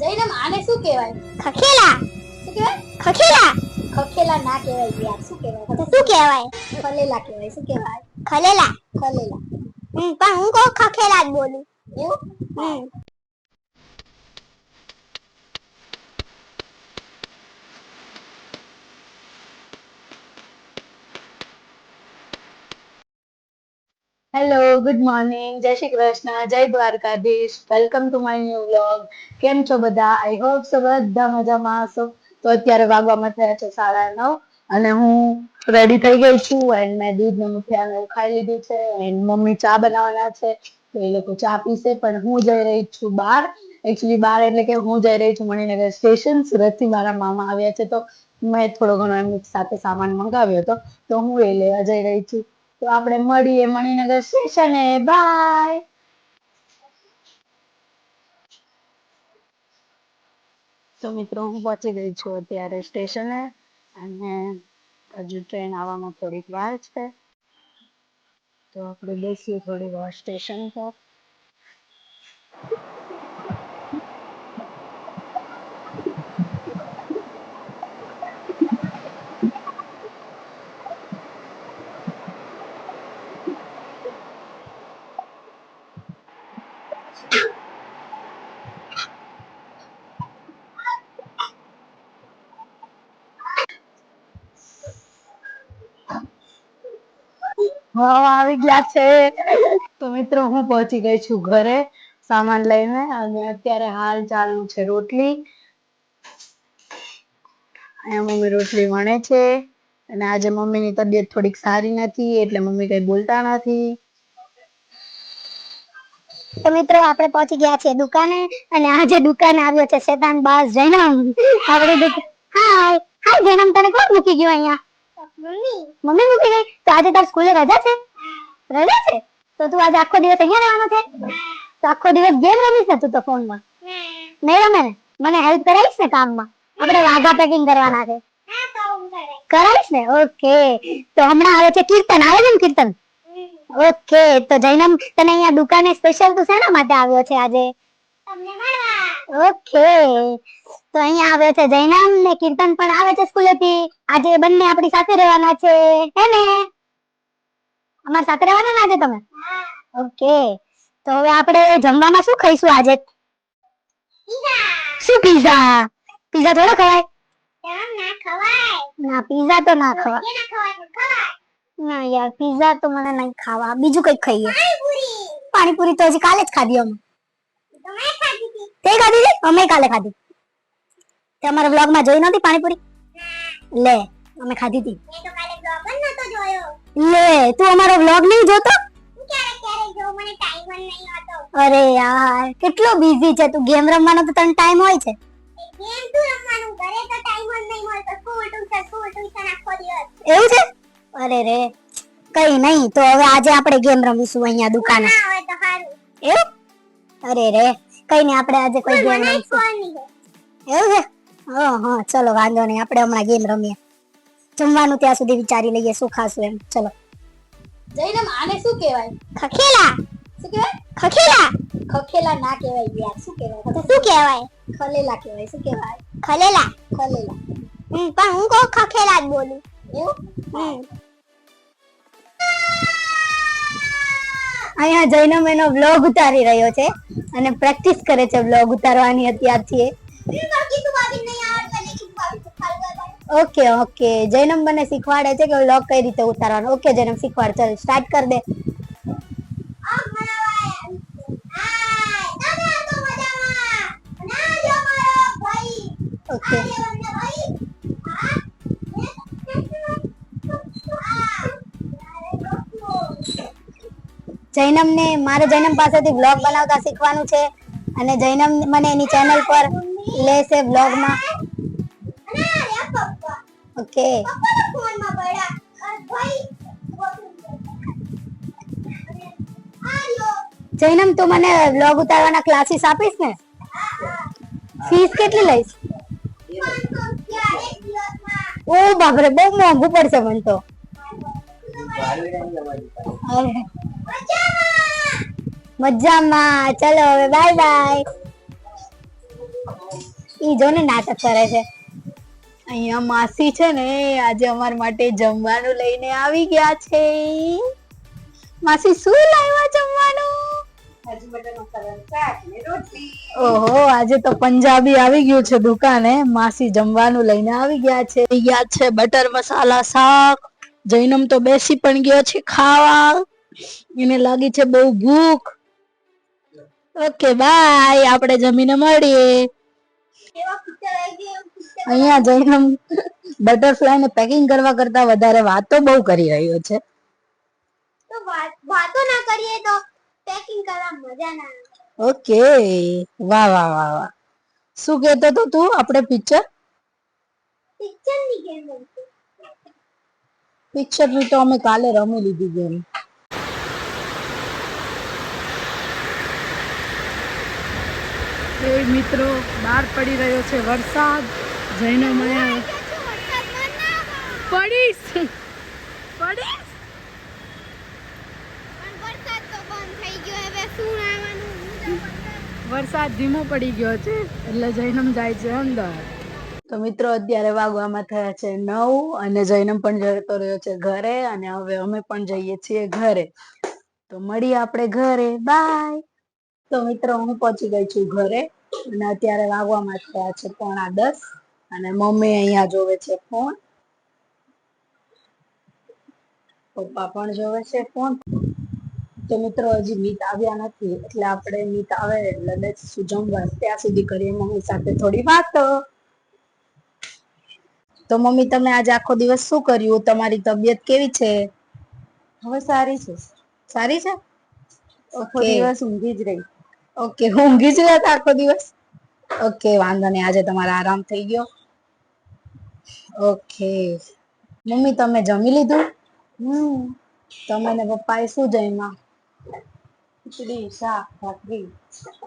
જૈનમ આને શું કહેવાય? ખખેલા. શું કહેવાય? ખખેલા. ખખેલા ના કહેવાય યાર, શું કહેવાય? તો શું કહેવાય? ખલેલા કહેવાય. શું કહેવાય? ખલેલા. ખલેલા. પણ હું કહું ખખેલા જ બોલું. એવું? હેલો, ગુડ મોર્નિંગ, જય શ્રી કૃષ્ણ, જય Dwarkadhish, welcome to my new vlog. કેમ છો બધા? આઈ હોપ સો બધા મજામાં હશો. તો અત્યારે વાગવામાં થયા છે 9:30 અને હું રેડી થઈ ગઈ છું એન્ડ મેં દૂધ ને મુઠિયાને ખાઈ લીધું છે એન્ડ મમ્મી ચા બનાવવાના છે તો એ લોકો ચા પીશે પણ હું જઈ રહી છું બહાર. એકચ્યુઅલી બહાર એટલે કે હું જઈ રહી છું મણિનગર સ્ટેશન. સુરતથી મારા મામા આવ્યા છે તો મેં થોડો ઘણો એમની સાથે સામાન મંગાવ્યો હતો તો હું એ લેવા જઈ રહી છું. તો આપણે મળીએ મણિનગર સ્ટેશને. બાય. તો મિત્રો હું પહોંચી ગઈ છું અત્યારે સ્ટેશને અને હજુ ટ્રેન આવવામાં થોડીક વાર છે તો આપણે બેસીએ થોડી વાર સ્ટેશન પર. હા આવી ગયા છે. તો મિત્રો હું પહોંચી ગઈ છું ઘરે સામાન લઈને અને અત્યારે હાલ ચાલુ છે રોટલી. અહીંયા મમ્મી રોટલી વણે છે અને આજે મમ્મીની તબિયત થોડીક સારી નથી એટલે મમ્મી કઈ બોલતા નથી. તો મિત્રો આપણે પહોંચી ગયા છે દુકાને અને આજે દુકાને આવ્યો છે શેતાન બાઝ જૈનમ. આપણે હાય હાય જૈનમ, તને કોણ મૂકી ગયો અહીંયા? મમ્મી મૂકી ગઈ. તો આજે તાર સ્કૂલે રજા છે? રજા છે તો તું આજે આખો દિવસ અહીંયા રહેવાનો છે? તો આખો દિવસ ગેમ રમીશ ને તું તો ફોનમાં? નહીં રમે ને? મને હેલ્પ કરાવીશ ને કામમાં? આપણે વાઘા પેકિંગ કરવાના છે. કરાવીશ ને? ઓકે. તો હમણાં આવે છે કીર્તન. આવે છે ને કીર્તન? ઓકે. તો જૈનમ તને અહીંયા દુકાને સ્પેશિયલ તું શેના માટે આવ્યો છે આજે? તમને મળવા. ઓકે. તો અહીંયા આવે છે જૈનમ ને કીર્તન પણ આવે છે સ્કૂલેથી. આજે બંને આપણી સાથે રહેવાના છે હે ને? અમારી સાથે રહેવાના ને આજે તમે? ઓકે. તો હવે આપણે જમવામાં શું ખાઈશું આજે? શું પીઝા? પીઝા થોડો ખવાય? ના ખવાય. ના પીઝા તો ના ખવાય. ના યાર પીઝા તો મને નહીં ખાવા. બીજું કંઈક ખાઈએ. પાણીપુરી તો હજી કાલે જ ખાધી અમે. તે ખાધી હતી? અમે કાલે ખાધી. તે અમારા વ્લોગમાં જોઈ નહોતી પાણીપુરી? લે અમે ખાધી હતી. મેં તો કાલે વ્લોગ જ નતો જોયો. લે તું અમારો વ્લોગ નહીં જોતો? હું ક્યારે ક્યારે જોઉં, મને ટાઈમ જ નહીં હોતો. અરે યાર કેટલો બિઝી છે તું. ગેમ રમવાનો તો તને ટાઈમ હોય છે? ગેમ તું રમવાનું, ઘરે તો ટાઈમ જ નહીં મળતો. સ્કૂલ ટ્યુશન આખો દિવસ. એવું છે? અરે રે કઈ નહીં. તો હવે આજે આપણે ગેમ રમીશું અહીંયા દુકાને. ના હોય તો સારું. એવું? અરે રે કઈ નહીં, આપણે આજે કોઈ ગેમ રમીશું. એવું છે? હા ચલો વાંધો નહીં, આપણે હમણાં ગેમ રમીએ. જમવાનું ત્યાં સુધી વિચારી લઈએ શું ખાશું એમ. ચલો. જૈનમ આને શું કહેવાય? ખખેલા. શું કહેવાય? ખખેલા. ખખેલા ના કહેવાય યાર, શું કહેવાય? તો શું કહેવાય? ખલેલા કહેવાય. શું કહેવાય? ખલેલા. ખલેલા. પણ હું કહું ખખેલા જ બોલું. એવું? અહીંયા જૈનમ એનો વ્લોગ ઉતારી રહ્યો છે અને પ્રેક્ટિસ કરે છે વ્લોગ ઉતારવાની અત્યારથી. ઓકે જૈનમ મને શીખવાડે છે કે વ્લોગ કઈ રીતે ઉતારવાનો. ઓકે જૈનમ શીખવાડ. ચલ સ્ટાર્ટ કર દે. ઓકે જૈનમ ને મારે જૈનમ પાસેથી વ્લોગ બનાવતા શીખવાનું છે અને જૈનમ મને એની ચેનલ પર લેશે વ્લોગમાં. ઓકે જૈનમ તું મને વ્લોગ ઉતારવાના ક્લાસીસ આપીશ ને? ફીસ કેટલી લઈશ? ઓ બાપરે બહુ મોંઘું પડશે મને તો. મજામાં. ચલો હવે બાય બાય. ઈ જો ને નાટક કરે છે. અહીંયા માસી છે ને આજે અમાર માટે જમવાનું લઈને આવી ગયા છે. માસી શું લાવ્યા જમવાનું? કાજુ બટર મસાલાનું શાક ને રોટલી. ઓહો આજે તો પંજાબી આવી ગયું છે દુકાને. માસી જમવાનું લઈને આવી ગયા છે. અહીંયા છે બટર મસાલા શાક. જૈનમ તો બેસી પણ ગયો છે ખાવા. એને લાગી છે બહુ ભૂખ. ઓકે બાય, આપણે જમીને મળીએ. કેવા પિક્ચર આવી ગયા પિક્ચર. અહીંયા જૈનમ બટરફ્લાય ને પેકિંગ કરવા કરતા વધારે વાતો બહુ કરી રહ્યો છે. તો વાતો ના કરીએ તો પેકિંગ કરવા મજા ના આવે. ઓકે, વાહ વાહ વાહ વાહ. શું કહેતો તો તું? આપણે પિક્ચર પિક્ચરની ગેમ રમતી. પિક્ચર ની તો અમે કાલે રમી લીધી ગેમ. એ મિત્રો બહાર પડી રહ્યો છે વરસાદ. જઈને મને પડીશ પડીશ. વરસાદ ધીમો પડી ગયો છે એટલે જૈનમ જાય છે અંદર. તો મિત્રો અત્યારે વાગવામાં થયા છે 9 અને જૈનમ પણ જતો રહ્યો છે ઘરે અને હવે અમે પણ જઈએ છીએ ઘરે. તો મળીએ આપણે ઘરે. બાય. તો મિત્રો હું પહોંચી ગઈ છું ઘરે અને અત્યારે વાગવામાં થયા છે 9:45 અને મમ્મી અહીંયા જોવે છે ફોન. પપ્પા પણ જોવે છે ફોન. તો મિત્રો હજી મીત આવ્યા નથી એટલે આપણે મીત આવે એટલે બેસીશું જમવા. ત્યાં સુધી કરીએ મમ્મી સાથે થોડી વાતો. તો મમ્મી તમે આજે આખો દિવસ શું કર્યું? તમારી તબિયત કેવી છે? હવે સારી છે. સારી છે? આખો દિવસ ઊંઘી જ રહી. ઓકે, ઊંઘી જ રહ્યા આખો દિવસ? ઓકે, વાંધો નહીં, આજે તમારો આરામ થઈ ગયો. ઓકે મમ્મી તમે જમી લીધું? તમે ને પપ્પાએ શું જમ્યા? ખીચડી, શાક, ભાખરી.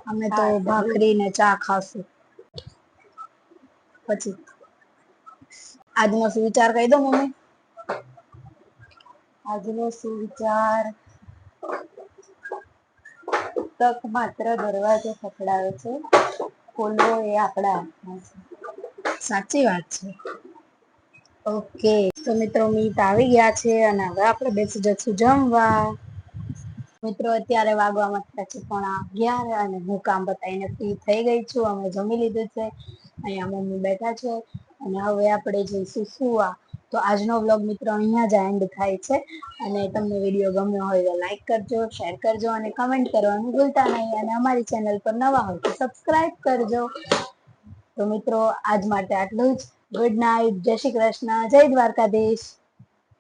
અમે તો ભાખરી ને ચા ખાશું. પછી આજનો સુવિચાર કહી દો મમ્મી. આજનો સુવિચાર, તક માત્ર દરવાજો ખખડાવે છે, ખોલવો એ આપણા હાથમાં છે. સાચી વાત છે. ઓકે તો મિત્રો મીત આવી ગયા છે અને હવે આપણે બેસી જશું જમવા. મિત્રો અત્યારે વાગવામાં થયા છે 11:30 અને હું કામ બતાવીને ફ્રી થઈ ગઈ છું. અમે જમી લીધું છે. અહીંયા મમ્મી બેઠા છે અને હવે આપણે જઈશું સુવા. તો આજનો વ્લોગ મિત્રો અહીંયા જ એન્ડ થાય છે અને તમને વિડીયો ગમ્યો હોય તો લાઈક કરજો, શેર કરજો અને કમેન્ટ કરવાનું ભૂલતા નહીં અને અમારી ચેનલ પર નવા હોય તો સબસ્ક્રાઇબ કરજો. તો મિત્રો આજ માટે આટલું જ. Good night. જય શ્રી કૃષ્ણ. જય દ્વારકાધીશ.